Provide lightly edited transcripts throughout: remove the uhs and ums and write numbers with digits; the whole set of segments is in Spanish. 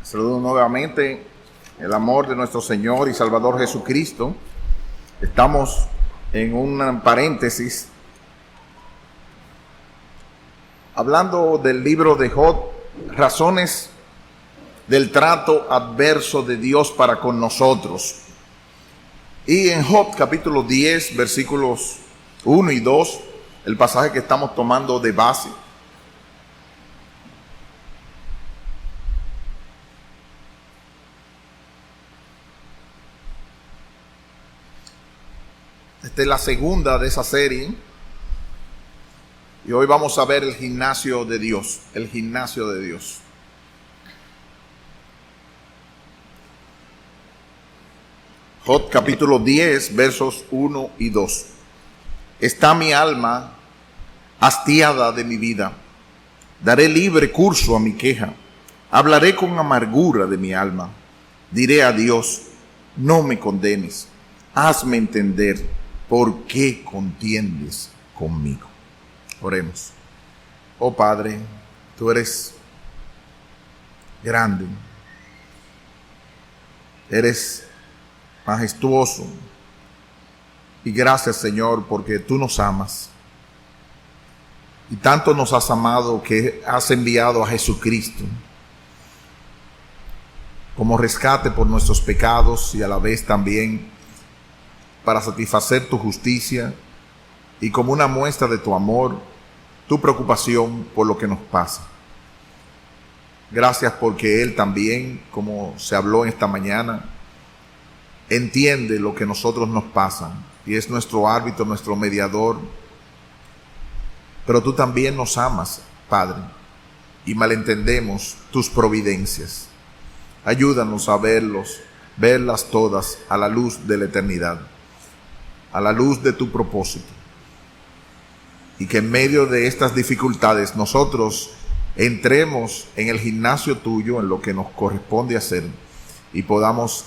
Saludo nuevamente el amor de nuestro Señor y Salvador Jesucristo. Estamos en un paréntesis hablando del libro de Job, razones del trato adverso de Dios para con nosotros. Y en Job capítulo 10, versículos 1 y 2, el pasaje que estamos tomando de base. Esta es la segunda de esa serie. Y hoy vamos a ver el gimnasio de Dios. El gimnasio de Dios. Job capítulo 10, versos 1 y 2. Está mi alma hastiada de mi vida. Daré libre curso a mi queja. Hablaré con amargura de mi alma. Diré a Dios, no me condenes. Hazme entender por qué contiendes conmigo. Oremos. Oh Padre, tú eres grande. Eres majestuoso. Y gracias, Señor, porque tú nos amas. Y tanto nos has amado que has enviado a Jesucristo como rescate por nuestros pecados y a la vez también para satisfacer tu justicia y como una muestra de tu amor, tu preocupación por lo que nos pasa. Gracias porque Él también, como se habló esta mañana, entiende lo que nosotros nos pasa y es nuestro árbitro, nuestro mediador. Pero tú también nos amas, Padre, y malentendemos tus providencias. Ayúdanos a verlas todas a la luz de la eternidad, a la luz de tu propósito. Y que en medio de estas dificultades nosotros entremos en el gimnasio tuyo, en lo que nos corresponde hacer, y podamos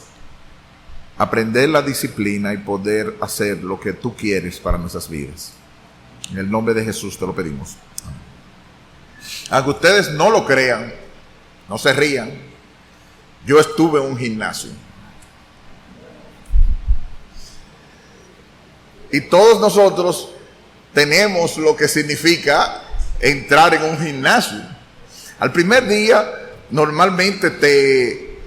aprender la disciplina y poder hacer lo que tú quieres para nuestras vidas. En el nombre de Jesús te lo pedimos. Aunque ustedes no lo crean, no se rían, yo estuve en un gimnasio. Y todos nosotros tenemos lo que significa entrar en un gimnasio. Al primer día normalmente te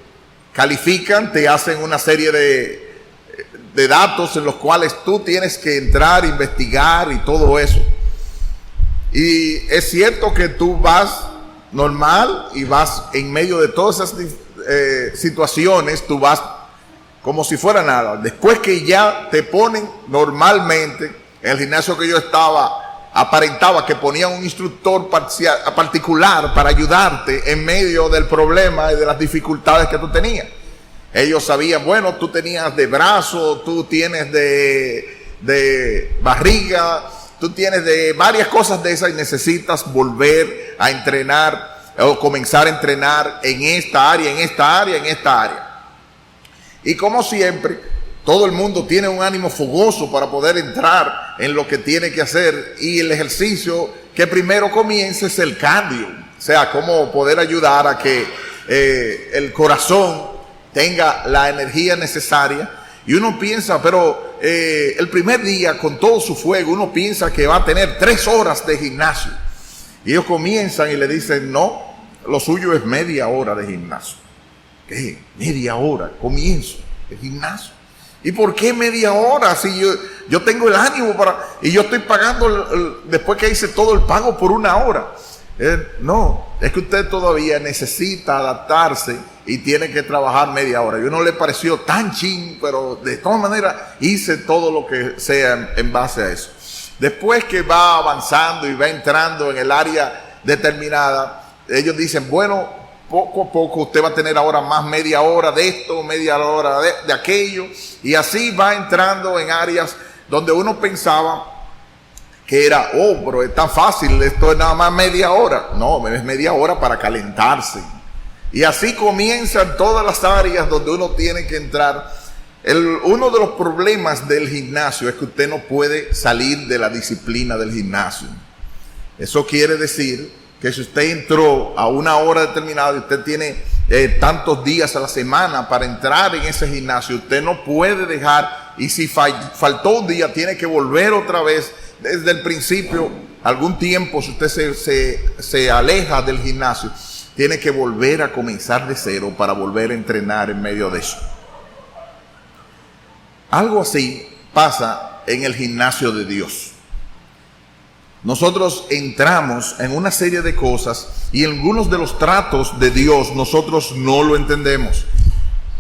califican, te hacen una serie de datos en los cuales tú tienes que entrar, investigar y todo eso. Y es cierto que tú vas normal y vas en medio de todas esas situaciones, tú vas como si fuera nada. Después que ya te ponen normalmente, en el gimnasio que yo estaba, aparentaba que ponían un instructor particular para ayudarte en medio del problema y de las dificultades que tú tenías. Ellos sabían, bueno, tú tenías de brazo, tú tienes de barriga, tú tienes de varias cosas de esas y necesitas volver a entrenar o comenzar a entrenar en esta área, en esta área, en esta área. Y como siempre, todo el mundo tiene un ánimo fogoso para poder entrar en lo que tiene que hacer, y el ejercicio que primero comienza es el cardio, o sea, cómo poder ayudar a que el corazón tenga la energía necesaria. Y uno piensa, pero el primer día con todo su fuego, uno piensa que va a tener 3 horas de gimnasio. Y ellos comienzan y le dicen, no, lo suyo es media hora de gimnasio. ¿Qué? Media hora, comienzo el gimnasio. ¿Y por qué media hora? Si yo tengo el ánimo y yo estoy pagando, después que hice todo el pago por 1 hora. No, es que usted todavía necesita adaptarse y tiene que trabajar media hora. Yo no le pareció tan chin, pero de todas maneras hice todo lo que sea en base a eso. Después que va avanzando y va entrando en el área determinada, ellos dicen, bueno, poco a poco usted va a tener ahora más media hora de esto, media hora de aquello, y así va entrando en áreas donde uno pensaba que era, oh, pero es tan fácil, esto es nada más media hora. No, es media hora para calentarse. Y así comienzan todas las áreas donde uno tiene que entrar. Uno de los problemas del gimnasio es que usted no puede salir de la disciplina del gimnasio. Eso quiere decir que si usted entró a una hora determinada y usted tiene tantos días a la semana para entrar en ese gimnasio. Usted no puede dejar, y si faltó un día, tiene que volver otra vez desde el principio. Algún tiempo, si usted se aleja del gimnasio, tiene que volver a comenzar de cero para volver a entrenar en medio de eso. Algo así pasa en el gimnasio de Dios. Nosotros entramos en una serie de cosas y en algunos de los tratos de Dios nosotros no lo entendemos.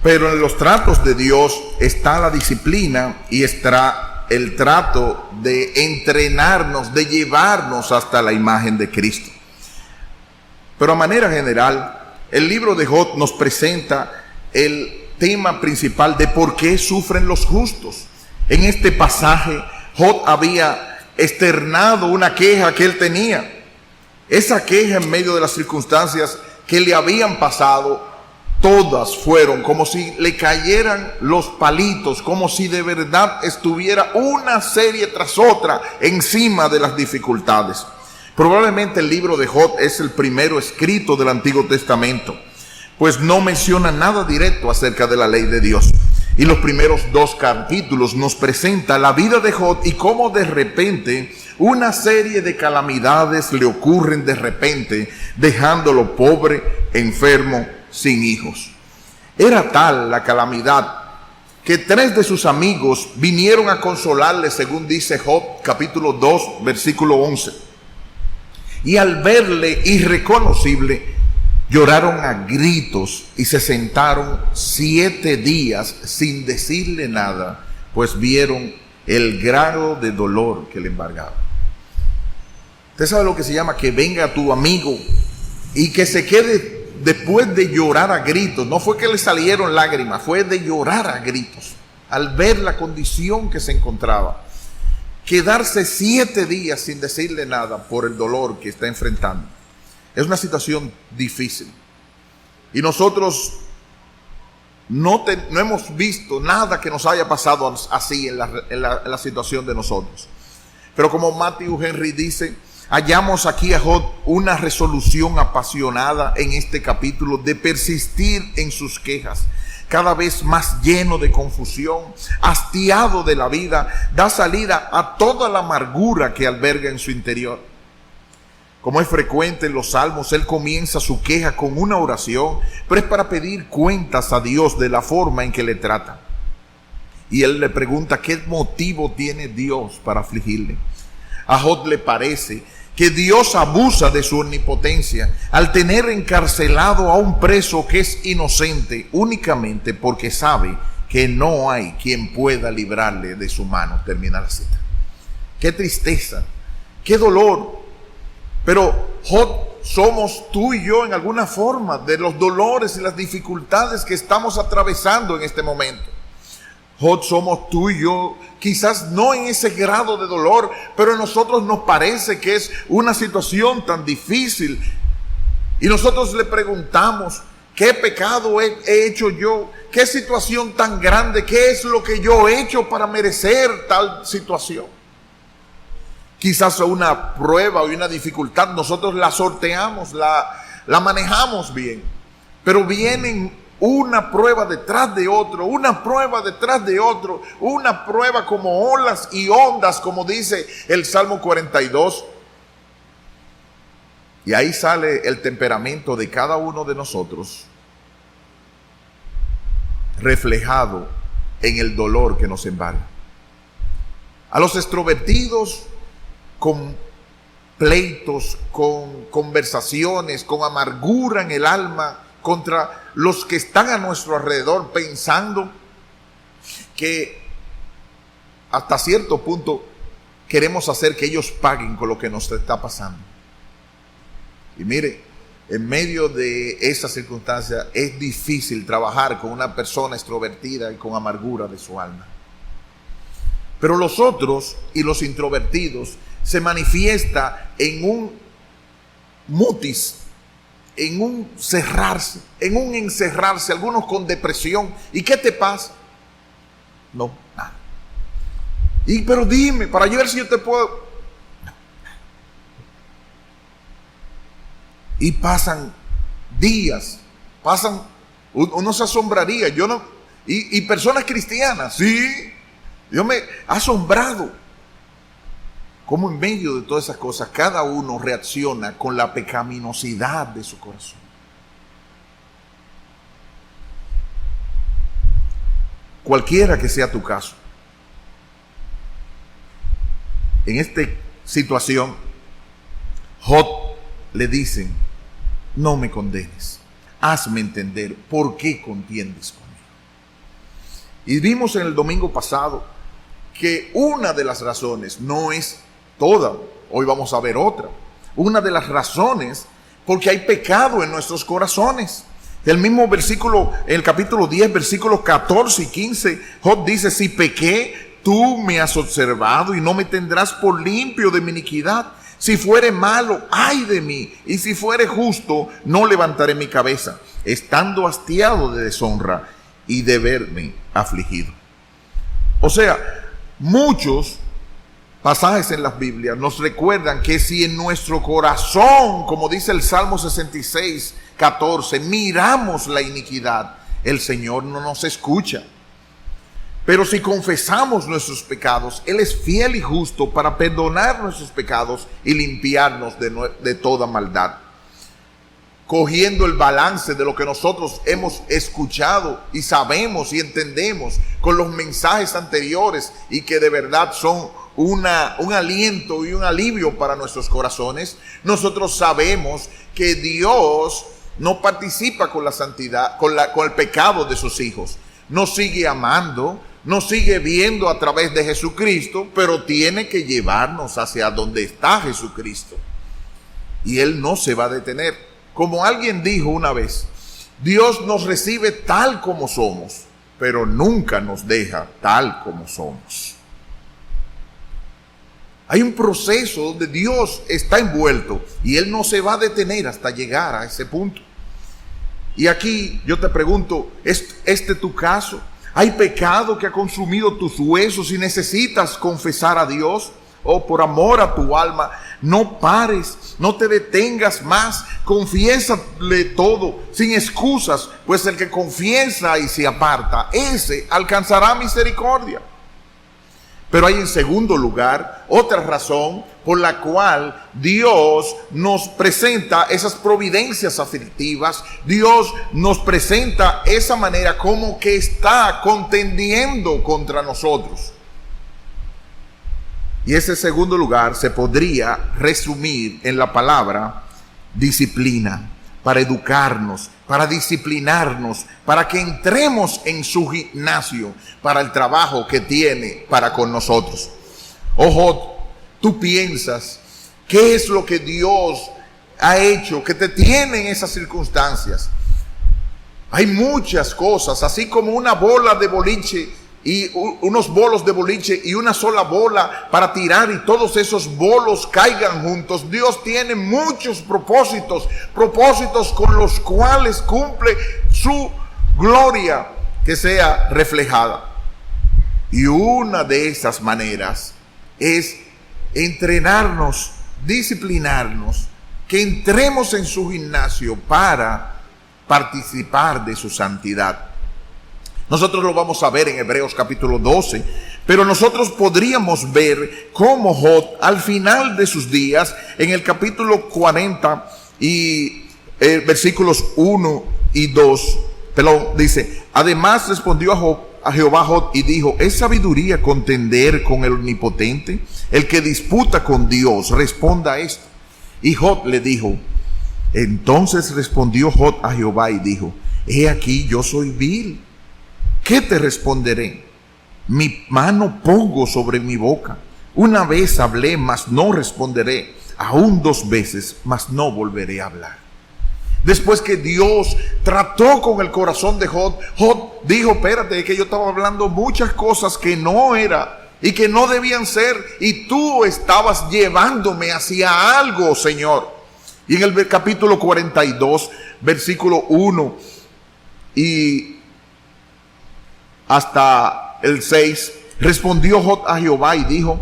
Pero en los tratos de Dios está la disciplina y está el trato de entrenarnos, de llevarnos hasta la imagen de Cristo. Pero a manera general, el libro de Job nos presenta el tema principal de por qué sufren los justos. En este pasaje, Job había externado una queja que él tenía. Esa queja en medio de las circunstancias que le habían pasado, todas fueron como si le cayeran los palitos, como si de verdad estuviera una serie tras otra encima de las dificultades. Probablemente el libro de Job es el primero escrito del Antiguo Testamento, pues no menciona nada directo acerca de la ley de Dios. Y los primeros 2 capítulos nos presenta la vida de Job y cómo de repente una serie de calamidades le ocurren de repente, dejándolo pobre, enfermo, sin hijos. Era tal la calamidad que 3 de sus amigos vinieron a consolarle, según dice Job capítulo 2 versículo 11. Y al verle irreconocible, lloraron a gritos y se sentaron 7 días sin decirle nada, pues vieron el grado de dolor que le embargaba. Usted sabe lo que se llama que venga tu amigo y que se quede después de llorar a gritos. No fue que le salieron lágrimas, fue de llorar a gritos al ver la condición que se encontraba. Quedarse 7 días sin decirle nada por el dolor que está enfrentando. Es una situación difícil. Y nosotros no hemos visto nada que nos haya pasado así en la situación de nosotros. Pero como Matthew Henry dice, hallamos aquí a Job una resolución apasionada en este capítulo de persistir en sus quejas. Cada vez más lleno de confusión, hastiado de la vida, da salida a toda la amargura que alberga en su interior. Como es frecuente en los salmos, él comienza su queja con una oración, pero es para pedir cuentas a Dios de la forma en que le trata. Y él le pregunta qué motivo tiene Dios para afligirle. A Job le parece que Dios abusa de su omnipotencia al tener encarcelado a un preso que es inocente únicamente porque sabe que no hay quien pueda librarle de su mano. Termina la cita. Qué tristeza, qué dolor. Pero Job somos tú y yo en alguna forma de los dolores y las dificultades que estamos atravesando en este momento. Job somos tú y yo, quizás no en ese grado de dolor, pero a nosotros nos parece que es una situación tan difícil. Y nosotros le preguntamos, ¿qué pecado he hecho yo? ¿Qué situación tan grande? ¿Qué es lo que yo he hecho para merecer tal situación? Quizás una prueba o una dificultad, nosotros la sorteamos, la manejamos bien, pero vienen una prueba detrás de otro, una prueba detrás de otro, una prueba como olas y ondas, como dice el Salmo 42. Y ahí sale el temperamento de cada uno de nosotros, reflejado en el dolor que nos embarga. A los extrovertidos, con pleitos, con conversaciones, con amargura en el alma contra los que están a nuestro alrededor, pensando que hasta cierto punto queremos hacer que ellos paguen con lo que nos está pasando. Y mire, en medio de esa circunstancia es difícil trabajar con una persona extrovertida y con amargura de su alma. Pero los otros y los introvertidos se manifiesta en un mutis, en un cerrarse, en un encerrarse, algunos con depresión. ¿Y qué te pasa? No, nada. Pero dime, para yo ver si yo te puedo. Y pasan días pasan, uno se asombraría, yo no, y personas cristianas, sí, yo me he asombrado cómo en medio de todas esas cosas cada uno reacciona con la pecaminosidad de su corazón. Cualquiera que sea tu caso, en esta situación, Job le dicen: no me condenes, hazme entender por qué contiendes conmigo. Y vimos en el domingo pasado que una de las razones, no es toda, hoy vamos a ver otra, una de las razones porque hay pecado en nuestros corazones. El mismo versículo, en el capítulo 10, versículos 14 y 15, Job dice: si pequé, tú me has observado y no me tendrás por limpio de mi iniquidad. Si fuere malo, ay de mí, y si fuere justo, no levantaré mi cabeza, estando hastiado de deshonra y de verme afligido. O sea, muchos pasajes en las Biblias nos recuerdan que si en nuestro corazón, como dice el Salmo 66, 14, miramos la iniquidad, el Señor no nos escucha. Pero si confesamos nuestros pecados, Él es fiel y justo para perdonar nuestros pecados y limpiarnos de toda maldad. Cogiendo el balance de lo que nosotros hemos escuchado y sabemos y entendemos con los mensajes anteriores y que de verdad son un aliento y un alivio para nuestros corazones, nosotros sabemos que Dios no participa con la santidad, con el pecado de sus hijos. Nos sigue amando, nos sigue viendo a través de Jesucristo, pero tiene que llevarnos hacia donde está Jesucristo. Y Él no se va a detener. Como alguien dijo una vez, Dios nos recibe tal como somos, pero nunca nos deja tal como somos. Hay un proceso donde Dios está envuelto y Él no se va a detener hasta llegar a ese punto. Y aquí yo te pregunto, ¿es este tu caso? ¿Hay pecado que ha consumido tus huesos y necesitas confesar a Dios? Oh, por amor a tu alma, no pares, no te detengas más, confiésale todo, sin excusas, pues el que confiesa y se aparta, ese alcanzará misericordia. Pero hay en segundo lugar otra razón por la cual Dios nos presenta esas providencias aflictivas. Dios nos presenta esa manera como que está contendiendo contra nosotros. Y ese segundo lugar se podría resumir en la palabra disciplina, para educarnos, para disciplinarnos, para que entremos en su gimnasio, para el trabajo que tiene para con nosotros. Ojo, tú piensas, ¿qué es lo que Dios ha hecho que te tiene en esas circunstancias? Hay muchas cosas, así como una bola de boliche y unos bolos de boliche y una sola bola para tirar y todos esos bolos caigan juntos. Dios tiene muchos propósitos con los cuales cumple su gloria que sea reflejada. Y una de esas maneras es entrenarnos, disciplinarnos, que entremos en su gimnasio para participar de su santidad. Nosotros lo vamos a ver en Hebreos capítulo 12, pero nosotros podríamos ver cómo Job al final de sus días, en el capítulo 40 y versículos 1 y 2, dice: además respondió a Jehová Job y dijo: ¿es sabiduría contender con el omnipotente? El que disputa con Dios, responda esto. Y Job le dijo: entonces respondió Job a Jehová y dijo: he aquí yo soy vil. ¿Qué te responderé? Mi mano pongo sobre mi boca. Una vez hablé, mas no responderé. Aún 2 veces, mas no volveré a hablar. Después que Dios trató con el corazón de Job, Job dijo: espérate, que yo estaba hablando muchas cosas que no era y que no debían ser, y tú estabas llevándome hacia algo, Señor. Y en el capítulo 42, versículo 1 y hasta el 6, respondió Job a Jehová y dijo: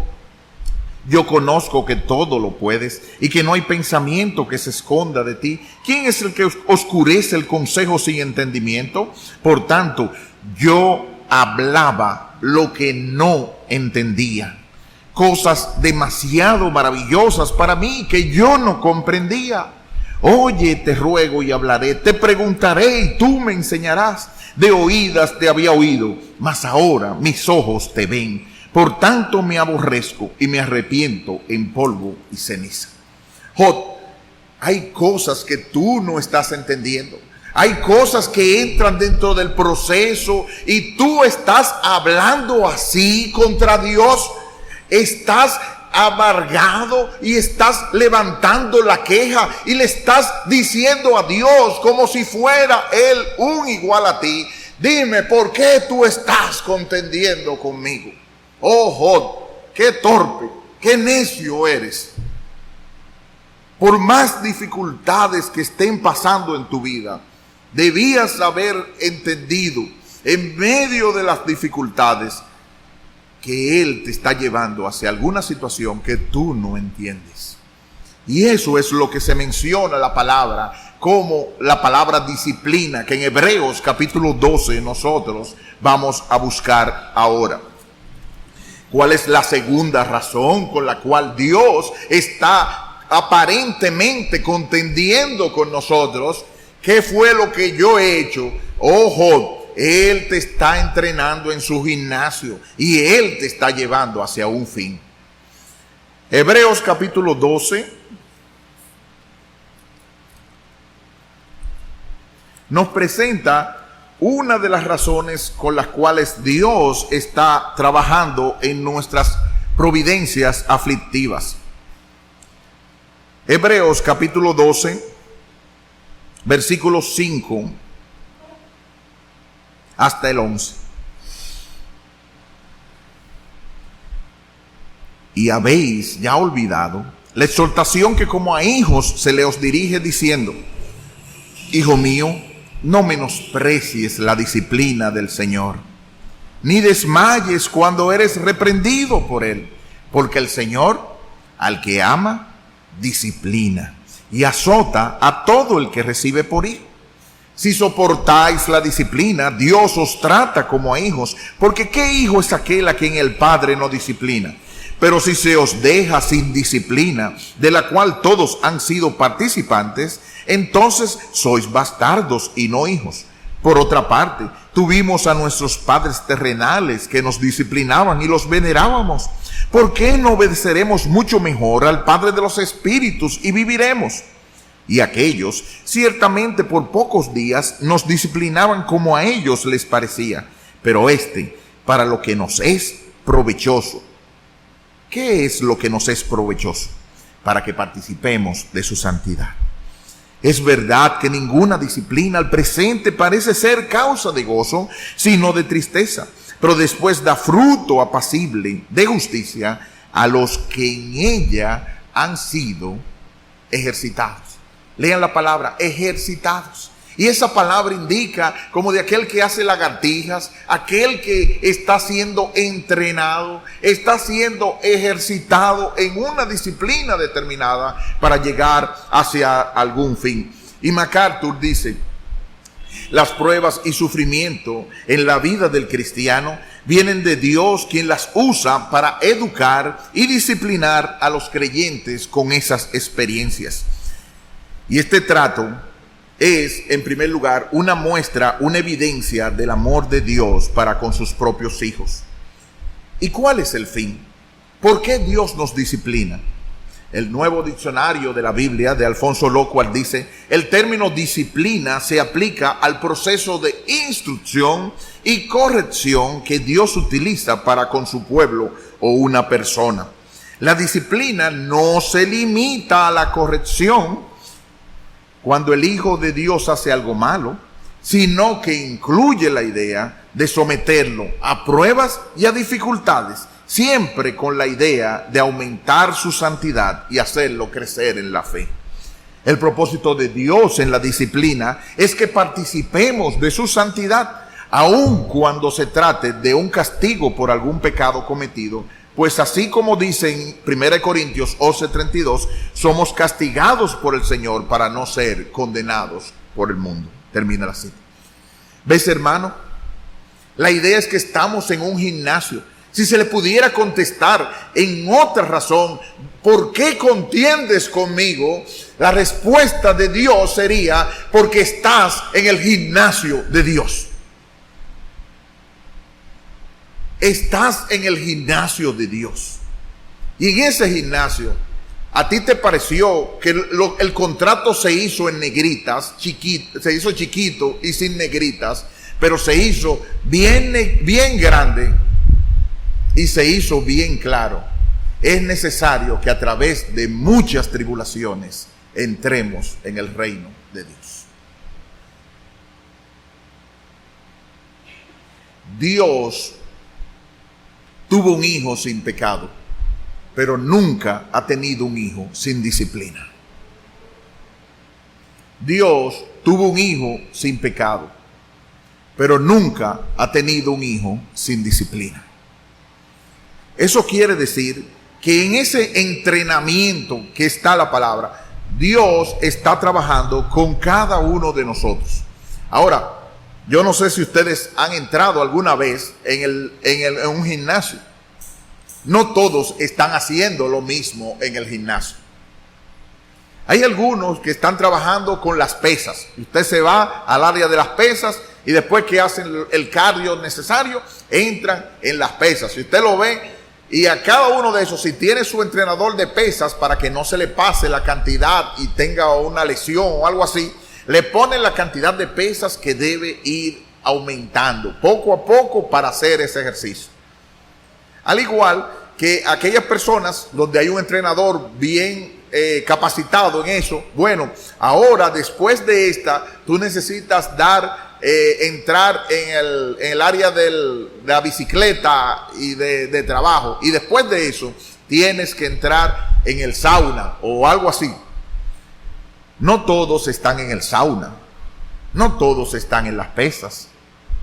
Yo conozco que todo lo puedes y que no hay pensamiento que se esconda de ti. ¿Quién es el que oscurece el consejo sin entendimiento? Por tanto, yo hablaba lo que no entendía, cosas demasiado maravillosas para mí que yo no comprendía. Oye, te ruego y hablaré, te preguntaré y tú me enseñarás. De oídas te había oído, mas ahora mis ojos te ven. Por tanto me aborrezco y me arrepiento en polvo y ceniza. Jod, hay cosas que tú no estás entendiendo. Hay cosas que entran dentro del proceso y tú estás hablando así contra Dios. Estás amargado y estás levantando la queja y le estás diciendo a Dios como si fuera Él un igual a ti. Dime, ¿por qué tú estás contendiendo conmigo? Oh, Jod, qué torpe, qué necio eres. Por más dificultades que estén pasando en tu vida, debías haber entendido en medio de las dificultades que Él te está llevando hacia alguna situación que tú no entiendes. Y eso es lo que se menciona la palabra, como la palabra disciplina, que en Hebreos capítulo 12 nosotros vamos a buscar ahora. ¿Cuál es la segunda razón con la cual Dios está aparentemente contendiendo con nosotros? ¿Qué fue lo que yo he hecho? Oh, Jod, Él te está entrenando en su gimnasio y Él te está llevando hacia un fin. Hebreos capítulo 12 nos presenta una de las razones con las cuales Dios está trabajando en nuestras providencias aflictivas. Hebreos capítulo 12, versículos 5 hasta el 11. Y habéis ya olvidado la exhortación que como a hijos se le os dirige diciendo: Hijo mío, no menosprecies la disciplina del Señor, ni desmayes cuando eres reprendido por Él, porque el Señor al que ama disciplina y azota a todo el que recibe por hijo. Si soportáis la disciplina, Dios os trata como a hijos, porque ¿qué hijo es aquel a quien el Padre no disciplina? Pero si se os deja sin disciplina, de la cual todos han sido participantes, entonces sois bastardos y no hijos. Por otra parte, tuvimos a nuestros padres terrenales que nos disciplinaban y los venerábamos. ¿Por qué no obedeceremos mucho mejor al Padre de los Espíritus y viviremos? Y aquellos, ciertamente por pocos días, nos disciplinaban como a ellos les parecía, pero para lo que nos es provechoso. ¿Qué es lo que nos es provechoso? Para que participemos de su santidad. Es verdad que ninguna disciplina al presente parece ser causa de gozo, sino de tristeza, pero después da fruto apacible de justicia a los que en ella han sido ejercitados. Lean la palabra ejercitados. Y esa palabra indica como de aquel que hace lagartijas, aquel que está siendo entrenado, está siendo ejercitado en una disciplina determinada para llegar hacia algún fin. Y MacArthur dice: las pruebas y sufrimiento en la vida del cristiano vienen de Dios, quien las usa para educar y disciplinar a los creyentes con esas experiencias. Y este trato es, en primer lugar, una muestra, una evidencia del amor de Dios para con sus propios hijos. ¿Y cuál es el fin? ¿Por qué Dios nos disciplina? El Nuevo Diccionario de la Biblia de Alfonso Lockhart dice: el término disciplina se aplica al proceso de instrucción y corrección que Dios utiliza para con su pueblo o una persona. La disciplina no se limita a la corrección cuando el Hijo de Dios hace algo malo, sino que incluye la idea de someterlo a pruebas y a dificultades, siempre con la idea de aumentar su santidad y hacerlo crecer en la fe. El propósito de Dios en la disciplina es que participemos de su santidad, aun cuando se trate de un castigo por algún pecado cometido, Pues así como dice en 1 Corintios 11:32, somos castigados por el Señor para no ser condenados por el mundo. Termina la cita. ¿Ves, hermano? La idea es que estamos en un gimnasio. Si se le pudiera contestar en otra razón, ¿por qué contiendes conmigo? La respuesta de Dios sería, porque estás en el gimnasio de Dios. Estás en el gimnasio de Dios. Y en ese gimnasio, ¿a ti te pareció que el contrato se hizo en negritas, se hizo chiquito y sin negritas, pero se hizo bien grande y se hizo bien claro? Es necesario que a través de muchas tribulaciones entremos en el reino de Dios. Dios tuvo un hijo sin pecado, pero nunca ha tenido un hijo sin disciplina. Dios tuvo un hijo sin pecado, pero nunca ha tenido un hijo sin disciplina. Eso quiere decir que en ese entrenamiento que está la palabra, Dios está trabajando con cada uno de nosotros. Ahora, yo no sé si ustedes han entrado alguna vez en un gimnasio. No todos están haciendo lo mismo en el gimnasio. Hay algunos que están trabajando con las pesas. Usted se va al área de las pesas y después que hacen el cardio necesario, entran en las pesas. Si usted lo ve, y a cada uno de esos, si tiene su entrenador de pesas para que no se le pase la cantidad y tenga una lesión o algo así, le ponen la cantidad de pesas que debe ir aumentando poco a poco para hacer ese ejercicio. Al igual que aquellas personas donde hay un entrenador bien capacitado en eso, bueno, ahora después de esta, tú necesitas entrar en el área de la bicicleta y de trabajo, y después de eso tienes que entrar en el sauna o algo así. No todos están en el sauna, no todos están en las pesas,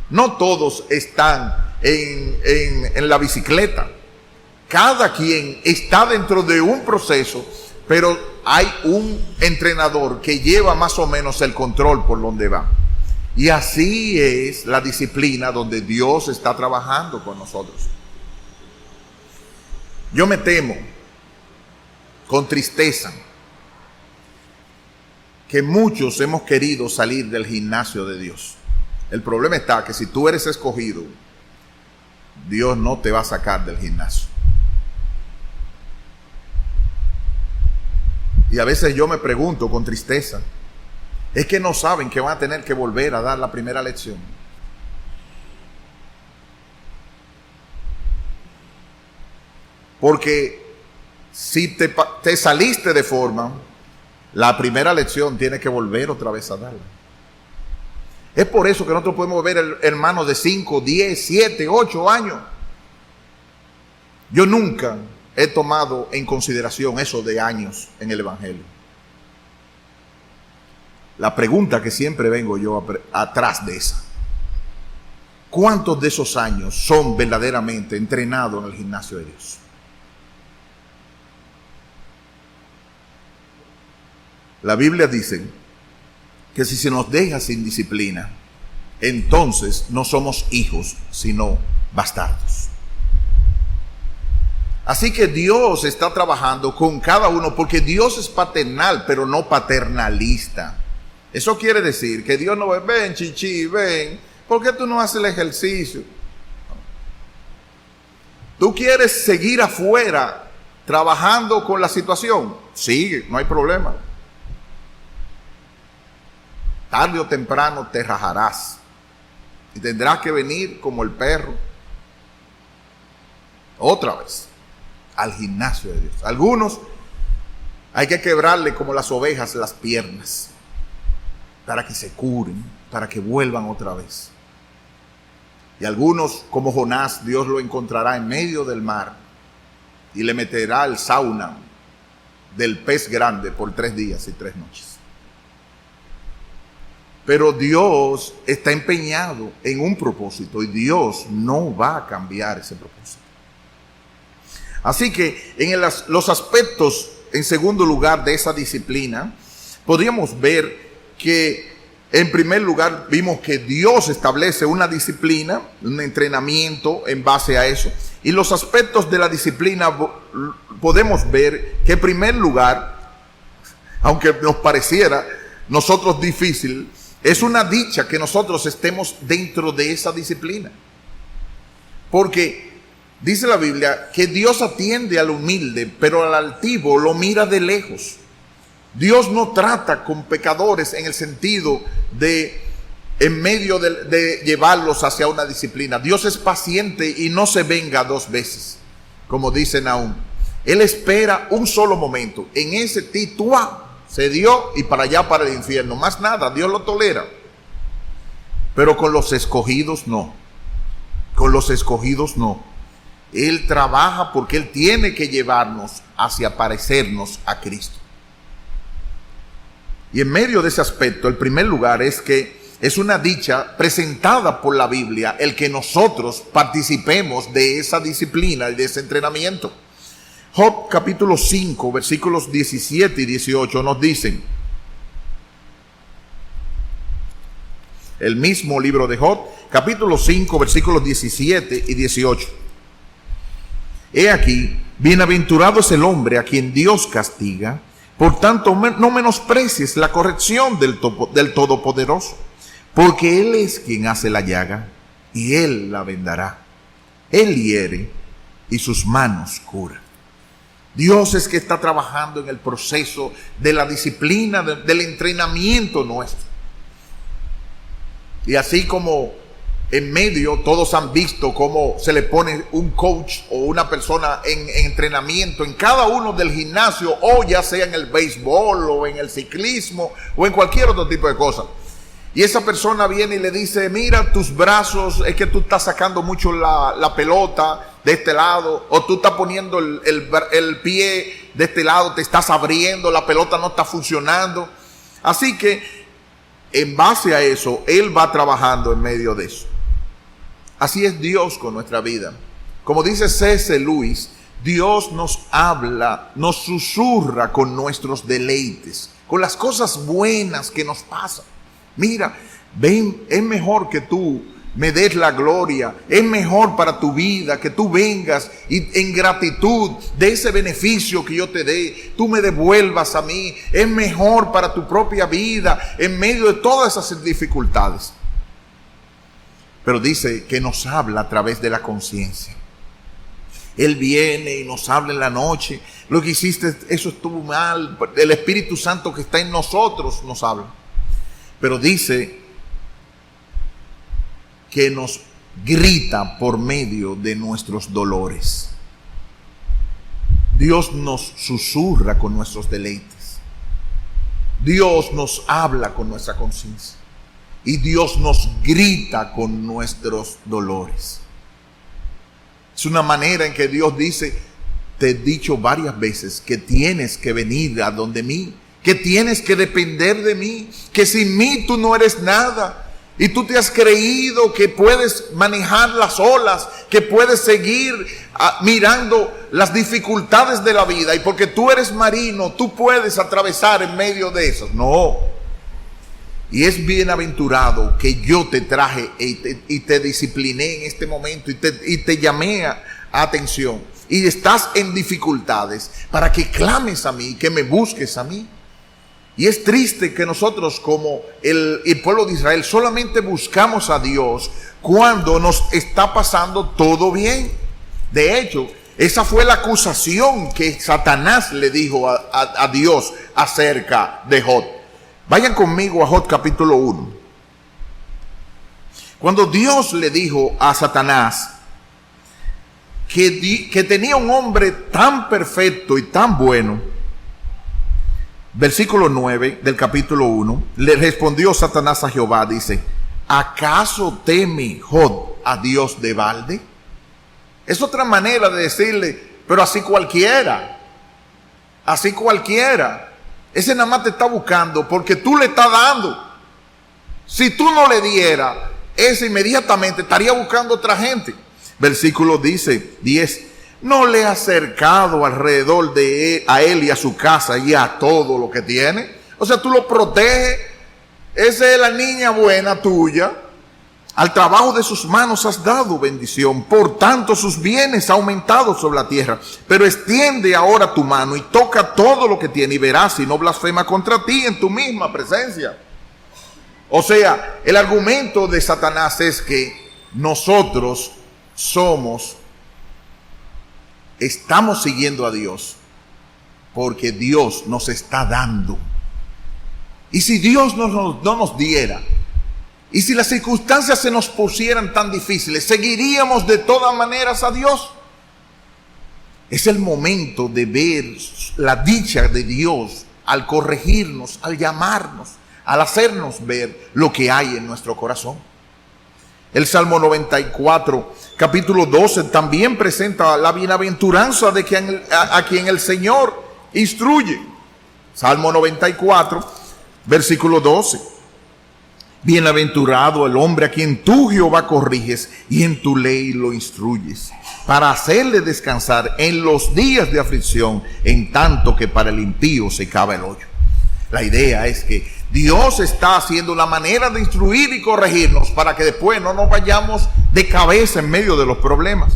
no todos están en la bicicleta. Cada quien está dentro de un proceso, pero hay un entrenador que lleva más o menos el control por donde va. Y así es la disciplina donde Dios está trabajando con nosotros. Yo me temo, con tristeza, que muchos hemos querido salir del gimnasio de Dios. El problema está que si tú eres escogido, Dios no te va a sacar del gimnasio. Y a veces yo me pregunto con tristeza, es que no saben que van a tener que volver a dar la primera lección. Porque si te saliste de forma, la primera lección tiene que volver otra vez a darla. Es por eso que nosotros podemos ver hermanos de 5, 10, 7, 8 años. Yo nunca he tomado en consideración eso de años en el Evangelio. La pregunta que siempre vengo yo atrás de esa: ¿cuántos de esos años son verdaderamente entrenados en el gimnasio de Dios? La Biblia dice que si se nos deja sin disciplina, entonces no somos hijos, sino bastardos. Así que Dios está trabajando con cada uno, porque Dios es paternal, pero no paternalista. Eso quiere decir que Dios no ve, ven chichi, ven, ¿por qué tú no haces el ejercicio? ¿Tú quieres seguir afuera trabajando con la situación? Sigue, no hay problema. Tarde o temprano te rajarás y tendrás que venir como el perro otra vez al gimnasio de Dios. Algunos hay que quebrarle como las ovejas las piernas para que se curen, para que vuelvan otra vez. Y algunos, como Jonás, Dios lo encontrará en medio del mar y le meterá el sauna del pez grande por 3 días y 3 noches. Pero Dios está empeñado en un propósito y Dios no va a cambiar ese propósito. Así que en los aspectos, en segundo lugar, de esa disciplina, podríamos ver que, en primer lugar, vimos que Dios establece una disciplina, un entrenamiento en base a eso. Y los aspectos de la disciplina podemos ver que, en primer lugar, aunque nos pareciera nosotros difícil, es una dicha que nosotros estemos dentro de esa disciplina. Porque dice la Biblia que Dios atiende al humilde, pero al altivo lo mira de lejos. Dios no trata con pecadores en el sentido de, en medio de llevarlos hacia una disciplina. Dios es paciente y no se venga dos veces, como dice Nahum. Él espera un solo momento. En ese tituá se dio y para allá, para el infierno. Más nada, Dios lo tolera. Pero con los escogidos no. Con los escogidos no. Él trabaja porque Él tiene que llevarnos hacia parecernos a Cristo. Y en medio de ese aspecto, el primer lugar es que es una dicha presentada por la Biblia el que nosotros participemos de esa disciplina y de ese entrenamiento. Job capítulo 5, versículos 17 y 18 nos dicen, el mismo libro de Job, capítulo 5, versículos 17 y 18. He aquí, bienaventurado es el hombre a quien Dios castiga, por tanto no menosprecies la corrección del Todopoderoso, porque Él es quien hace la llaga y Él la vendará. Él hiere y sus manos curan. Dios es que está trabajando en el proceso de la disciplina, del entrenamiento nuestro. Y así como en medio todos han visto cómo se le pone un coach o una persona en entrenamiento en cada uno del gimnasio, o ya sea en el béisbol o en el ciclismo o en cualquier otro tipo de cosa. Y esa persona viene y le dice, mira tus brazos, es que tú estás sacando mucho la pelota de este lado, o tú estás poniendo el pie de este lado, te estás abriendo, la pelota no está funcionando. Así que en base a eso, Él va trabajando en medio de eso. Así es Dios con nuestra vida. Como dice C.S. Lewis, Dios nos habla, nos susurra con nuestros deleites, con las cosas buenas que nos pasan. Mira, ven, es mejor que tú me des la gloria, es mejor para tu vida que tú vengas y en gratitud de ese beneficio que yo te dé, tú me devuelvas a mí. Es mejor para tu propia vida en medio de todas esas dificultades. Pero dice que nos habla a través de la conciencia. Él viene y nos habla en la noche. Lo que hiciste, eso estuvo mal. El Espíritu Santo que está en nosotros nos habla. Pero dice que nos grita por medio de nuestros dolores. Dios nos susurra con nuestros deleites. Dios nos habla con nuestra conciencia. Y Dios nos grita con nuestros dolores. Es una manera en que Dios dice, te he dicho varias veces que tienes que venir a donde mí, que tienes que depender de mí, que sin mí tú no eres nada. Y tú te has creído que puedes manejar las olas, que puedes seguir mirando las dificultades de la vida. Y porque tú eres marino, tú puedes atravesar en medio de esas. No. Y es bienaventurado que yo te traje y te discipliné en este momento y te llamé a atención. Y estás en dificultades para que clames a mí, que me busques a mí. Y es triste que nosotros como el pueblo de Israel solamente buscamos a Dios cuando nos está pasando todo bien. De hecho, esa fue la acusación que Satanás le dijo a Dios acerca de Job. Vayan conmigo a Job capítulo 1. Cuando Dios le dijo a Satanás que tenía un hombre tan perfecto y tan bueno, versículo 9 del capítulo 1, le respondió Satanás a Jehová, dice, ¿acaso teme Job a Dios de balde? Es otra manera de decirle, pero así cualquiera. Ese nada más te está buscando porque tú le estás dando. Si tú no le dieras, ese inmediatamente estaría buscando otra gente. Versículo dice 10, ¿No le has cercado alrededor de él, a él y a su casa y a todo lo que tiene? O sea, tú lo proteges. Esa es la niña buena tuya. Al trabajo de sus manos has dado bendición. Por tanto, sus bienes ha aumentado sobre la tierra. Pero extiende ahora tu mano y toca todo lo que tiene y verás si no blasfema contra ti en tu misma presencia. O sea, el argumento de Satanás es que nosotros estamos siguiendo a Dios porque Dios nos está dando. Y si Dios no nos diera, y si las circunstancias se nos pusieran tan difíciles, ¿seguiríamos de todas maneras a Dios? Es el momento de ver la dicha de Dios al corregirnos, al llamarnos, al hacernos ver lo que hay en nuestro corazón. El Salmo 94, capítulo 12, también presenta la bienaventuranza de a quien el Señor instruye. Salmo 94, versículo 12. Bienaventurado el hombre a quien tú, Jehová, corriges y en tu ley lo instruyes, para hacerle descansar en los días de aflicción, en tanto que para el impío se cava el hoyo. La idea es que Dios está haciendo una manera de instruir y corregirnos para que después no nos vayamos de cabeza en medio de los problemas.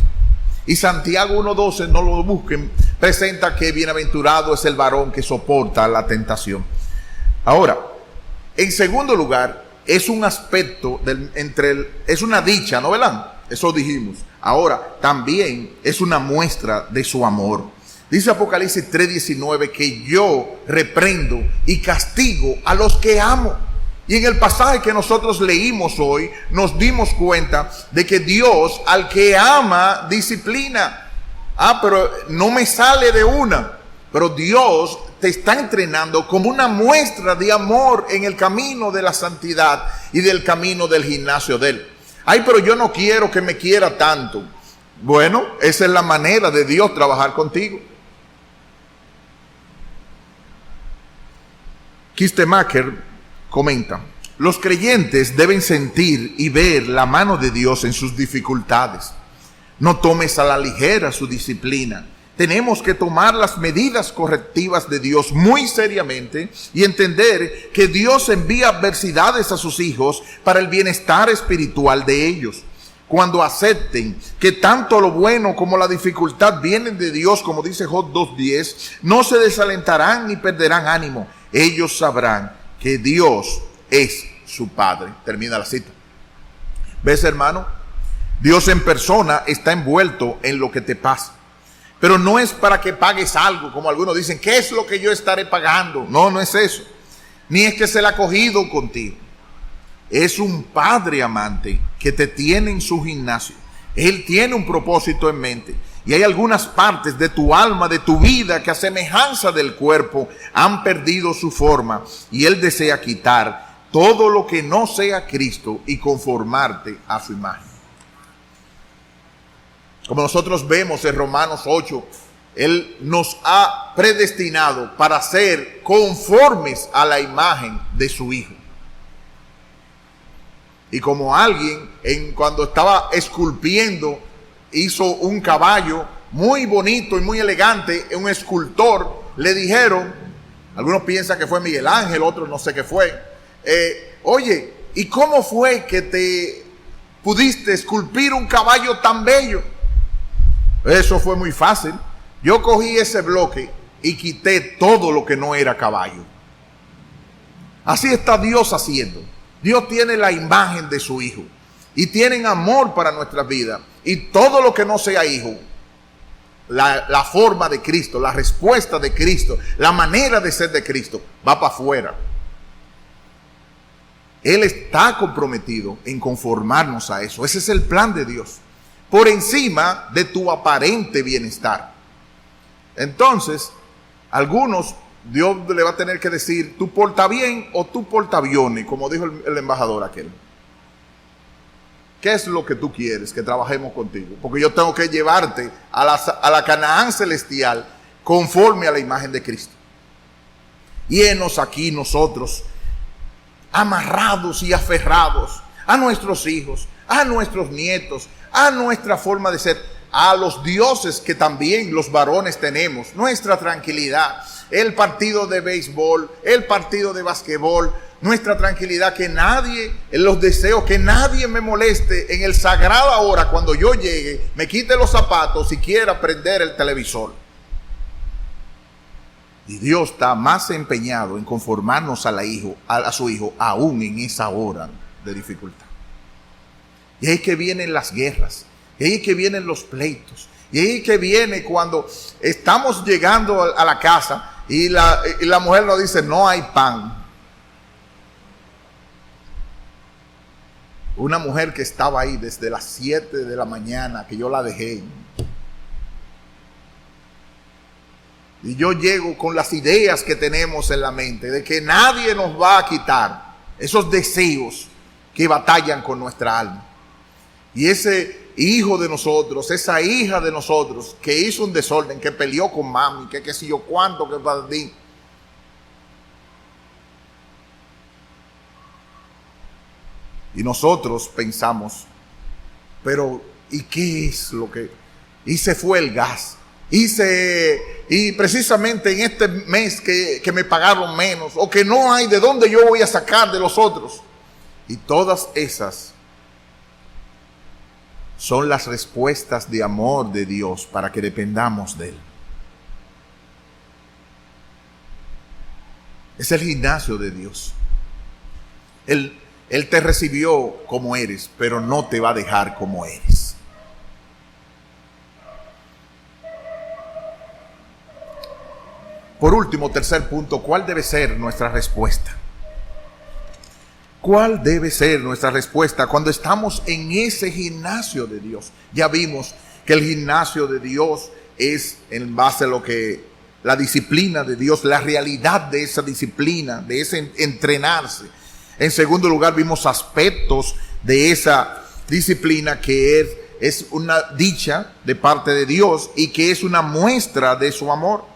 Y Santiago 1:12, no lo busquen, presenta que bienaventurado es el varón que soporta la tentación. Ahora, en segundo lugar, es un aspecto es una dicha, ¿no, verdad? Eso dijimos. Ahora, también es una muestra de su amor. Dice Apocalipsis 3:19 que yo reprendo y castigo a los que amo. Y en el pasaje que nosotros leímos hoy, nos dimos cuenta de que Dios al que ama disciplina. Pero no me sale de una. Pero Dios te está entrenando como una muestra de amor en el camino de la santidad y del camino del gimnasio de Él. Pero yo no quiero que me quiera tanto. Bueno, esa es la manera de Dios trabajar contigo. Kistemacher comenta: los creyentes deben sentir y ver la mano de Dios en sus dificultades. No tomes a la ligera su disciplina. Tenemos que tomar las medidas correctivas de Dios muy seriamente y entender que Dios envía adversidades a sus hijos para el bienestar espiritual de ellos. Cuando acepten que tanto lo bueno como la dificultad vienen de Dios, como dice Job 2:10, no se desalentarán ni perderán ánimo. Ellos sabrán que Dios es su Padre. Termina la cita. ¿Ves, hermano? Dios en persona está envuelto en lo que te pasa. Pero no es para que pagues algo, como algunos dicen, ¿qué es lo que yo estaré pagando? No, no es eso. Ni es que se la ha cogido contigo. Es un Padre amante que te tiene en su gimnasio. Él tiene un propósito en mente. Y hay algunas partes de tu alma, de tu vida, que a semejanza del cuerpo han perdido su forma. Y Él desea quitar todo lo que no sea Cristo y conformarte a su imagen. Como nosotros vemos en Romanos 8, Él nos ha predestinado para ser conformes a la imagen de su Hijo. Y como alguien, cuando estaba esculpiendo, hizo un caballo muy bonito y muy elegante, un escultor, le dijeron, algunos piensan que fue Miguel Ángel, otros no sé qué fue, oye, ¿y cómo fue que te pudiste esculpir un caballo tan bello? Eso fue muy fácil. Yo cogí ese bloque y quité todo lo que no era caballo. Así está Dios haciendo. Dios tiene la imagen de su Hijo y tienen amor para nuestras vidas. Y todo lo que no sea Hijo, la forma de Cristo, la respuesta de Cristo, la manera de ser de Cristo, va para afuera. Él está comprometido en conformarnos a eso. Ese es el plan de Dios, por encima de tu aparente bienestar. Entonces, algunos, Dios le va a tener que decir, tú porta bien o tú porta aviones, como dijo el embajador aquel. ¿Qué es lo que tú quieres que trabajemos contigo? Porque yo tengo que llevarte a la Canaán celestial conforme a la imagen de Cristo. Y henos aquí nosotros, amarrados y aferrados a nuestros hijos, a nuestros nietos, a nuestra forma de ser. a los dioses que también los varones tenemos, nuestra tranquilidad, el partido de béisbol, el partido de basquetbol, nuestra tranquilidad, que nadie, en los deseos, que nadie me moleste en el sagrada hora cuando yo llegue, me quite los zapatos y quiera prender el televisor. Y Dios está más empeñado en conformarnos a su Hijo, aún en esa hora de dificultad. Y ahí que vienen las guerras, y ahí que vienen los pleitos, y ahí que viene cuando estamos llegando a la casa y la mujer nos dice, no hay pan. Una mujer que estaba ahí desde las 7 de la mañana, que yo la dejé. Y yo llego con las ideas que tenemos en la mente, de que nadie nos va a quitar esos deseos que batallan con nuestra alma. Y ese hijo de nosotros, esa hija de nosotros, que hizo un desorden, que peleó con mami, que qué sé yo cuánto, que para ti. Y nosotros pensamos, pero ¿y qué es lo que? Y se fue el gas. Y precisamente en este mes que me pagaron menos, o que no hay de dónde yo voy a sacar de los otros. Y todas esas son las respuestas de amor de Dios para que dependamos de Él. Es el gimnasio de Dios. Él te recibió como eres, pero no te va a dejar como eres. Por último, tercer punto, ¿cuál debe ser nuestra respuesta? ¿Cuál debe ser nuestra respuesta cuando estamos en ese gimnasio de Dios? Ya vimos que el gimnasio de Dios es en base a lo que la disciplina de Dios, la realidad de esa disciplina, de ese entrenarse. En segundo lugar, vimos aspectos de esa disciplina que es una dicha de parte de Dios y que es una muestra de su amor.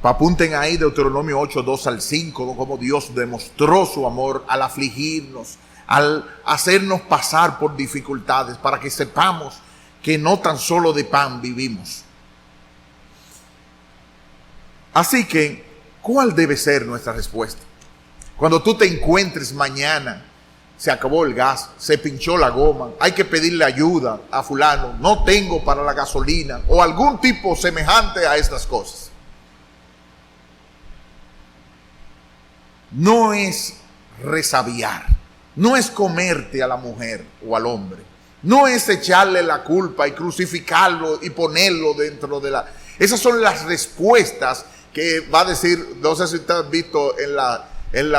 Apunten ahí Deuteronomio 8, 2 al 5, cómo Dios demostró su amor al afligirnos, al hacernos pasar por dificultades, para que sepamos que no tan solo de pan vivimos. Así que, ¿cuál debe ser nuestra respuesta? Cuando tú te encuentres mañana, se acabó el gas, se pinchó la goma, hay que pedirle ayuda a fulano, no tengo para la gasolina, o algún tipo semejante a estas cosas. No es resabiar, no es comerte a la mujer o al hombre, no es echarle la culpa y crucificarlo y ponerlo dentro de la... Esas son las respuestas que va a decir, no sé si usted ha visto en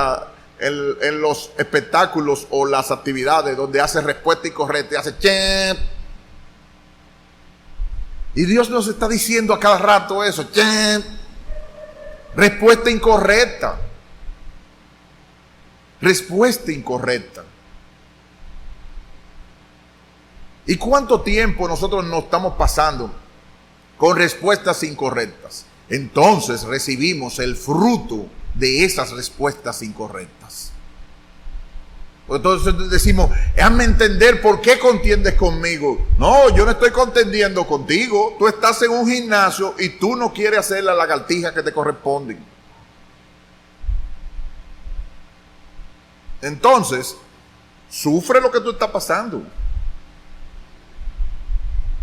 los espectáculos o las actividades donde hace respuesta incorrecta y hace chen. Y Dios nos está diciendo a cada rato eso, chen. Respuesta incorrecta. Respuesta incorrecta. ¿Y cuánto tiempo nosotros nos estamos pasando con respuestas incorrectas? Entonces recibimos el fruto de esas respuestas incorrectas. Entonces decimos, déjame entender por qué contiendes conmigo. No, yo no estoy contendiendo contigo. Tú estás en un gimnasio y tú no quieres hacer la lagartija que te corresponden. Entonces, sufre lo que tú estás pasando.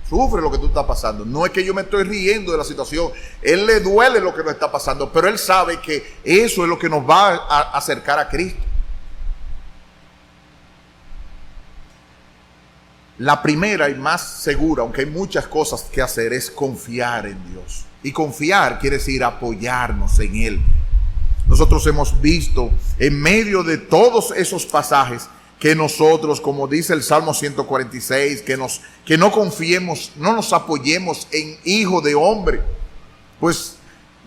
Sufre lo que tú estás pasando. No es que yo me estoy riendo de la situación. Él le duele lo que nos está pasando, pero él sabe que eso es lo que nos va a acercar a Cristo. La primera y más segura, aunque hay muchas cosas que hacer, es confiar en Dios. Y confiar quiere decir apoyarnos en Él. Nosotros hemos visto en medio de todos esos pasajes que nosotros, como dice el Salmo 146, que no confiemos, no nos apoyemos en hijo de hombre, pues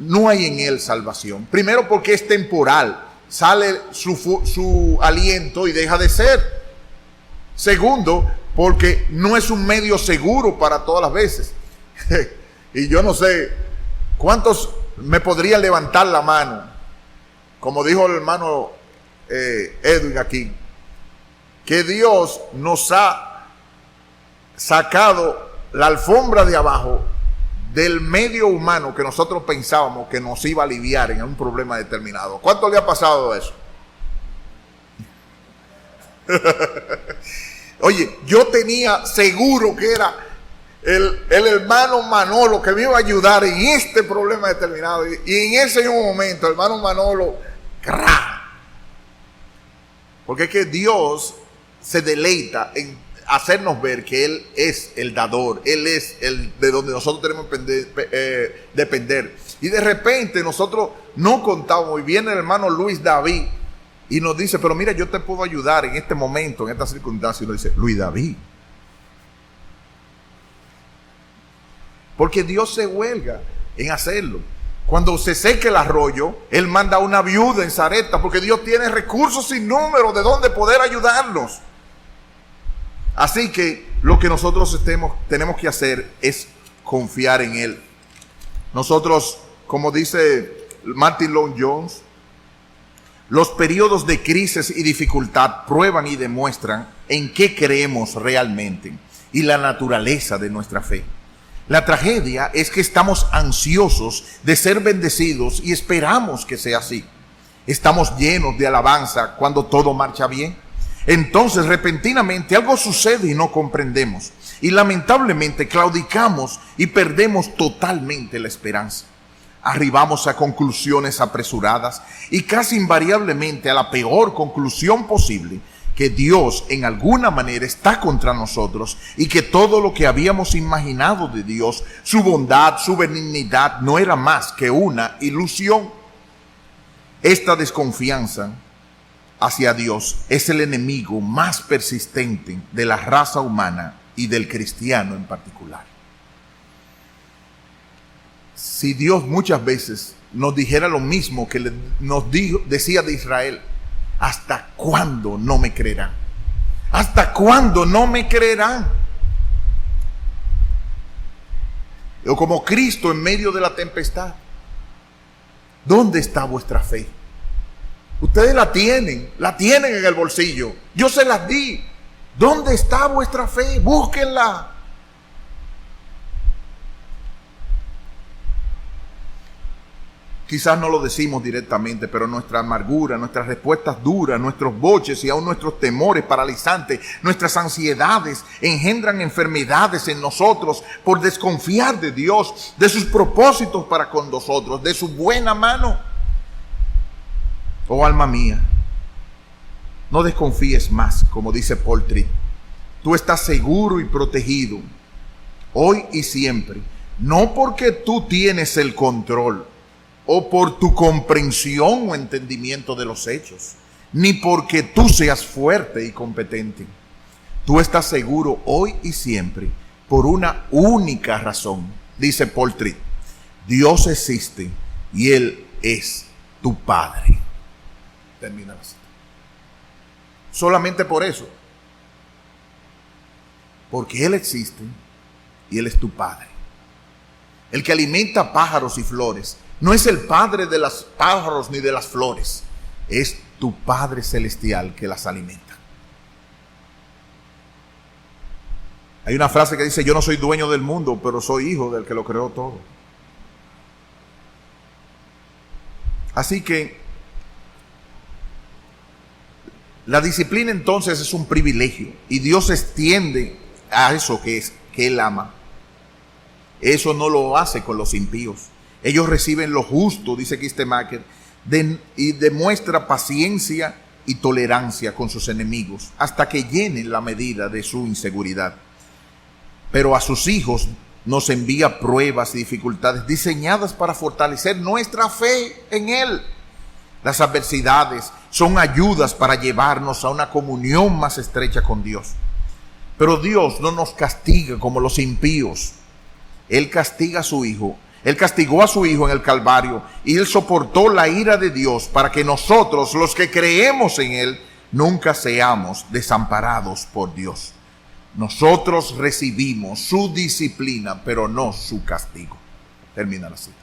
no hay en él salvación. Primero porque es temporal, sale su aliento y deja de ser. Segundo, porque no es un medio seguro para todas las veces. Y yo no sé cuántos me podrían levantar la mano, como dijo el hermano Edwin aquí, que Dios nos ha sacado la alfombra de abajo del medio humano que nosotros pensábamos que nos iba a aliviar en un problema determinado. ¿Cuánto le ha pasado eso? Oye, yo tenía seguro que era el hermano Manolo que me iba a ayudar en este problema determinado. Y en ese mismo momento, el hermano Manolo, ¡cra! Porque es que Dios se deleita en hacernos ver que Él es el dador, Él es el de donde nosotros tenemos que depender. Y de repente nosotros no contamos, y viene el hermano Luis David y nos dice, pero mira, yo te puedo ayudar en este momento, en esta circunstancia. Y nos dice, Luis David. Porque Dios se huelga en hacerlo. Cuando se seque el arroyo, Él manda una viuda en Sarepta, porque Dios tiene recursos sin número de donde poder ayudarnos. Así que lo que nosotros tenemos que hacer es confiar en Él. Nosotros, como dice Martin Lloyd-Jones, los periodos de crisis y dificultad prueban y demuestran en qué creemos realmente y la naturaleza de nuestra fe. La tragedia es que estamos ansiosos de ser bendecidos y esperamos que sea así. Estamos llenos de alabanza cuando todo marcha bien. Entonces, repentinamente algo sucede y no comprendemos. Y lamentablemente claudicamos y perdemos totalmente la esperanza. Arribamos a conclusiones apresuradas y casi invariablemente a la peor conclusión posible, que Dios en alguna manera está contra nosotros y que todo lo que habíamos imaginado de Dios, su bondad, su benignidad, no era más que una ilusión. Esta desconfianza hacia Dios es el enemigo más persistente de la raza humana y del cristiano en particular. Si Dios muchas veces nos dijera lo mismo que decía de Israel, ¿hasta cuándo no me creerán? ¿Hasta cuándo no me creerán? O como Cristo en medio de la tempestad, ¿dónde está vuestra fe? Ustedes la tienen en el bolsillo. Yo se las di. ¿Dónde está vuestra fe? Búsquenla. Quizás no lo decimos directamente, pero nuestra amargura, nuestras respuestas duras, nuestros boches y aún nuestros temores paralizantes, nuestras ansiedades engendran enfermedades en nosotros por desconfiar de Dios, de sus propósitos para con nosotros, de su buena mano. Oh alma mía, no desconfíes más, como dice Paul Tripp. Tú estás seguro y protegido, hoy y siempre, no porque tú tienes el control, o por tu comprensión o entendimiento de los hechos, ni porque tú seas fuerte y competente. Tú estás seguro hoy y siempre por una única razón, dice Paul Tripp. Dios existe y Él es tu Padre. Termina la cita. Solamente por eso. Porque Él existe y Él es tu Padre. El que alimenta pájaros y flores no es el Padre de los pájaros ni de las flores. Es tu Padre celestial que las alimenta. Hay una frase que dice, yo no soy dueño del mundo, pero soy hijo del que lo creó todo. Así que la disciplina entonces es un privilegio y Dios extiende a eso que Él ama. Eso no lo hace con los impíos. Ellos reciben lo justo, dice Kistemaker, y demuestra paciencia y tolerancia con sus enemigos hasta que llenen la medida de su inseguridad. Pero a sus hijos nos envía pruebas y dificultades diseñadas para fortalecer nuestra fe en Él. Las adversidades son ayudas para llevarnos a una comunión más estrecha con Dios. Pero Dios no nos castiga como los impíos. Él castiga a su Hijo. Él castigó a su Hijo en el Calvario y Él soportó la ira de Dios para que nosotros, los que creemos en Él, nunca seamos desamparados por Dios. Nosotros recibimos su disciplina, pero no su castigo. Termina la cita.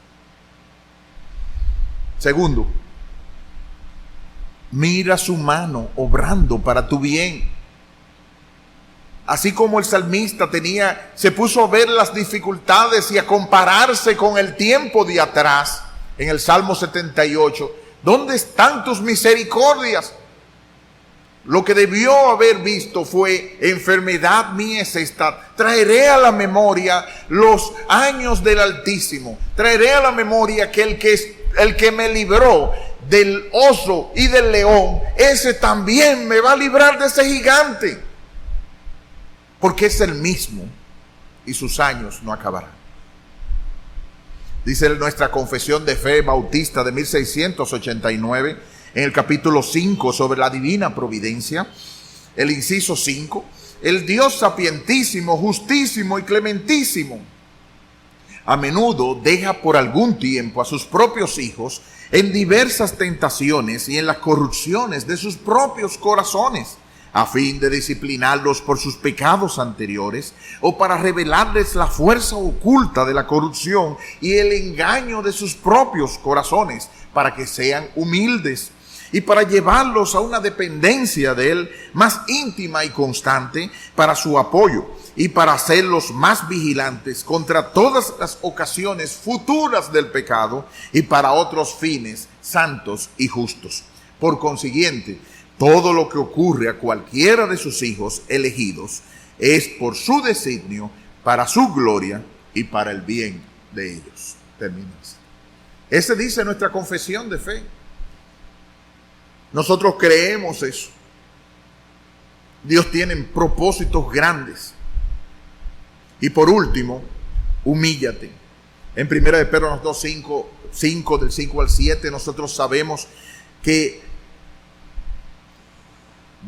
Segundo, mira su mano obrando para tu bien. Así como el salmista se puso a ver las dificultades y a compararse con el tiempo de atrás, en el Salmo 78, ¿dónde están tus misericordias? Lo que debió haber visto fue: enfermedad mía es esta. Traeré a la memoria los años del Altísimo. Traeré a la memoria que el que me libró del oso y del león, ese también me va a librar de ese gigante. Porque es el mismo y sus años no acabarán. Dice nuestra confesión de fe bautista de 1689, en el capítulo 5 sobre la divina providencia, el inciso 5, el Dios sapientísimo, justísimo y clementísimo, a menudo deja por algún tiempo a sus propios hijos en diversas tentaciones y en las corrupciones de sus propios corazones, a fin de disciplinarlos por sus pecados anteriores, o para revelarles la fuerza oculta de la corrupción y el engaño de sus propios corazones, para que sean humildes, y para llevarlos a una dependencia de Él más íntima y constante para su apoyo, y para hacerlos más vigilantes contra todas las ocasiones futuras del pecado y para otros fines santos y justos. Por consiguiente, todo lo que ocurre a cualquiera de sus hijos elegidos es por su designio, para su gloria y para el bien de ellos. Terminas. Ese dice nuestra confesión de fe. Nosotros creemos eso. Dios tiene propósitos grandes. Y por último, humíllate. En 1 de Pedro 2:5, del 5 al 7, nosotros sabemos que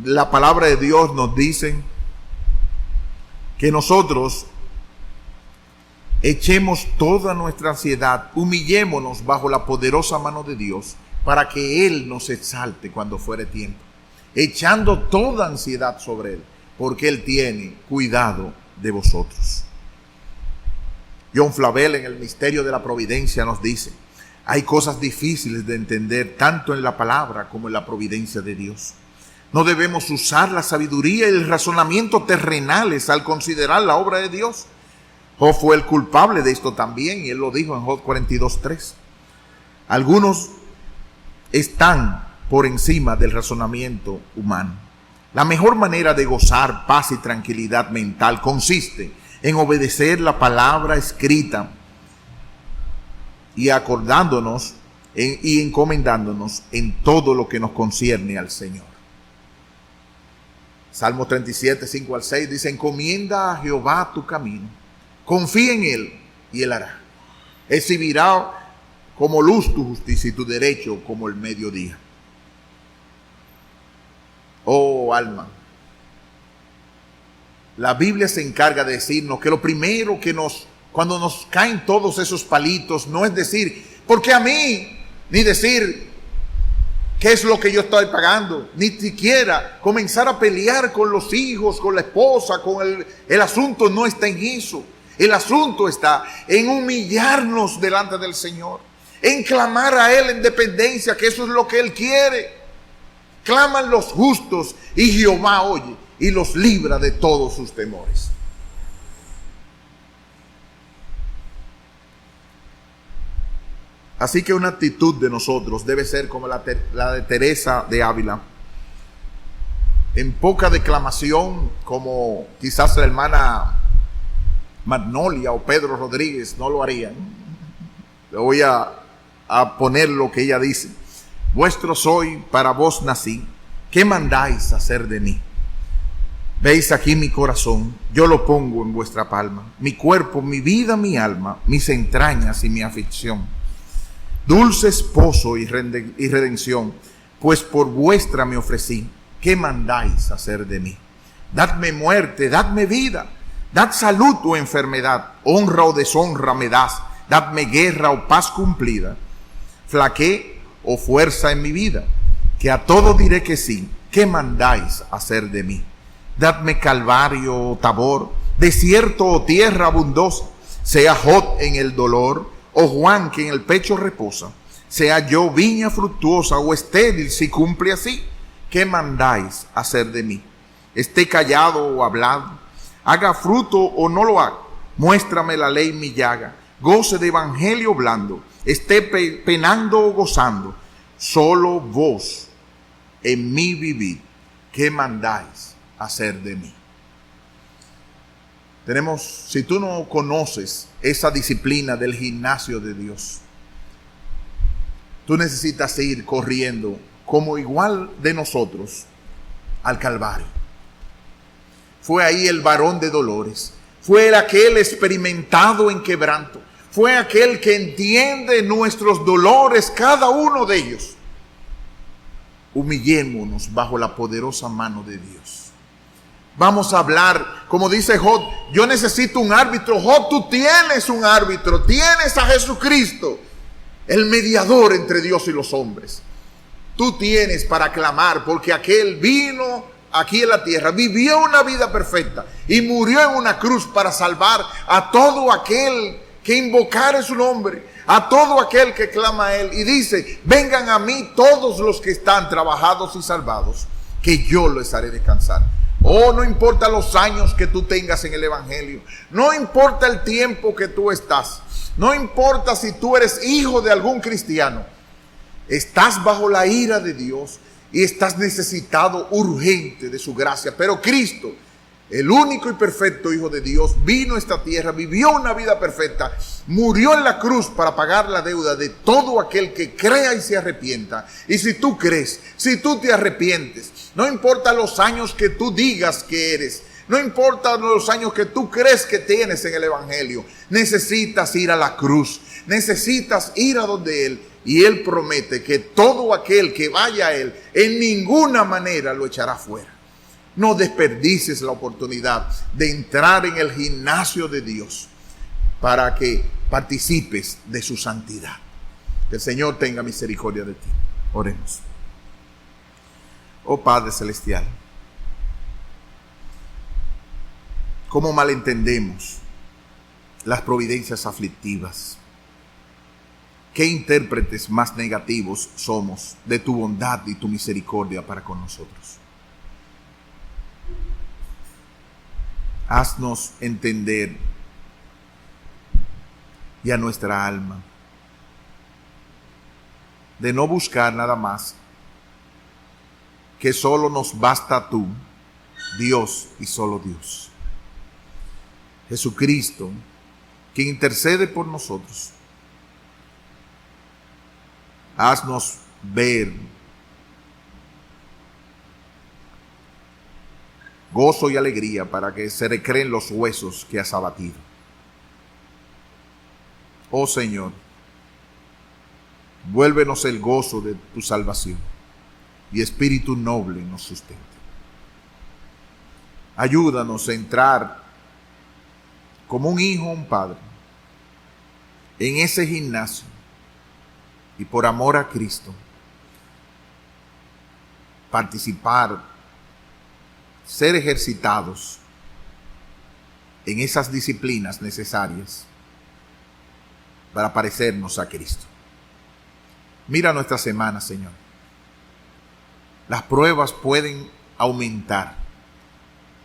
la palabra de Dios nos dice que nosotros echemos toda nuestra ansiedad, humillémonos bajo la poderosa mano de Dios, para que Él nos exalte cuando fuere tiempo, echando toda ansiedad sobre Él, porque Él tiene cuidado de vosotros. John Flavel, en el misterio de la providencia, nos dice: hay cosas difíciles de entender tanto en la palabra como en la providencia de Dios. No debemos usar la sabiduría y el razonamiento terrenales al considerar la obra de Dios. Job fue el culpable de esto también, y él lo dijo en Job 42:3. Algunos están por encima del razonamiento humano. La mejor manera de gozar paz y tranquilidad mental consiste en obedecer la palabra escrita y acordándonos y encomendándonos en todo lo que nos concierne al Señor. Salmo 37, 5 al 6 dice: encomienda a Jehová tu camino, confía en Él y Él hará. Exhibirá como luz tu justicia y tu derecho como el mediodía. Oh alma, la Biblia se encarga de decirnos que lo primero que cuando nos caen todos esos palitos, no es decir, ¿por qué a mí? Ni decir, ¿qué es lo que yo estoy pagando? Ni siquiera comenzar a pelear con los hijos, con la esposa, el asunto no está en eso. El asunto está en humillarnos delante del Señor, en clamar a Él en dependencia, que eso es lo que Él quiere. Claman los justos y Jehová oye y los libra de todos sus temores. Así que una actitud de nosotros debe ser como la de Teresa de Ávila. En poca declamación, como quizás la hermana Magnolia o Pedro Rodríguez no lo harían. Le voy a poner lo que ella dice: vuestro soy, para vos nací, ¿qué mandáis hacer de mí? Veis aquí mi corazón, yo lo pongo en vuestra palma, mi cuerpo, mi vida, mi alma, mis entrañas y mi aflicción. Dulce esposo y redención, pues por vuestra me ofrecí, ¿qué mandáis hacer de mí? Dadme muerte, dadme vida, dad salud o enfermedad, honra o deshonra me das, dadme guerra o paz cumplida, flaqué o fuerza en mi vida, que a todo diré que sí, ¿qué mandáis hacer de mí? Dadme calvario o tabor, desierto o tierra abundosa, sea Job en el dolor, o Juan que en el pecho reposa, sea yo viña fructuosa o estéril si cumple así, ¿qué mandáis hacer de mí? Esté callado o hablado, haga fruto o no lo haga. Muéstrame la ley mi llaga, goce de evangelio blando, esté penando o gozando. Solo vos en mí vivid, ¿qué mandáis hacer de mí? Si tú no conoces esa disciplina del gimnasio de Dios, tú necesitas ir corriendo como igual de nosotros al Calvario. Fue ahí el varón de dolores, fue aquel experimentado en quebranto, fue aquel que entiende nuestros dolores, cada uno de ellos. Humillémonos bajo la poderosa mano de Dios. Vamos a hablar, como dice Job, yo necesito un árbitro. Job, tú tienes un árbitro, tienes a Jesucristo, el mediador entre Dios y los hombres. Tú tienes para clamar, porque aquel vino aquí en la tierra, vivió una vida perfecta y murió en una cruz para salvar a todo aquel que invocare su nombre, a todo aquel que clama a él. Y dice, vengan a mí todos los que están trabajados y salvados, que yo les haré descansar. Oh, no importa los años que tú tengas en el evangelio, no importa el tiempo que tú estás, no importa si tú eres hijo de algún cristiano, estás bajo la ira de Dios y estás necesitado urgente de su gracia. Pero Cristo, el único y perfecto Hijo de Dios, vino a esta tierra, vivió una vida perfecta, murió en la cruz para pagar la deuda de todo aquel que crea y se arrepienta. Y si tú crees, si tú te arrepientes, no importa los años que tú digas que eres, no importa los años que tú crees que tienes en el evangelio, necesitas ir a la cruz, necesitas ir a donde Él. Y Él promete que todo aquel que vaya a Él, en ninguna manera lo echará fuera. No desperdicies la oportunidad de entrar en el gimnasio de Dios para que participes de su santidad. Que el Señor tenga misericordia de ti. Oremos. Oh Padre Celestial, ¿cómo malentendemos las providencias aflictivas? ¿Qué intérpretes más negativos somos de tu bondad y tu misericordia para con nosotros? Haznos entender y a nuestra alma de no buscar nada más, que solo nos basta tú, Dios y solo Dios. Jesucristo, quien intercede por nosotros. Haznos ver gozo y alegría para que se recreen los huesos que has abatido. Oh Señor, vuélvenos el gozo de tu salvación y espíritu noble nos sustente. Ayúdanos a entrar como un hijo o un padre en ese gimnasio y por amor a Cristo participar, ser ejercitados en esas disciplinas necesarias para parecernos a Cristo. Mira nuestra semana, Señor. Las pruebas pueden aumentar,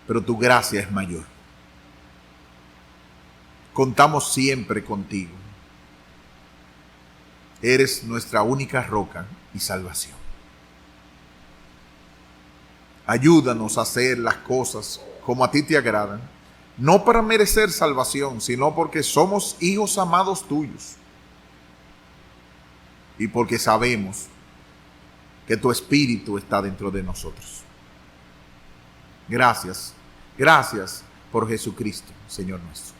pero tu gracia es mayor. Contamos siempre contigo. Eres nuestra única roca y salvación. Ayúdanos a hacer las cosas como a ti te agradan, no para merecer salvación, sino porque somos hijos amados tuyos y porque sabemos que tu Espíritu está dentro de nosotros. Gracias, gracias por Jesucristo, Señor nuestro.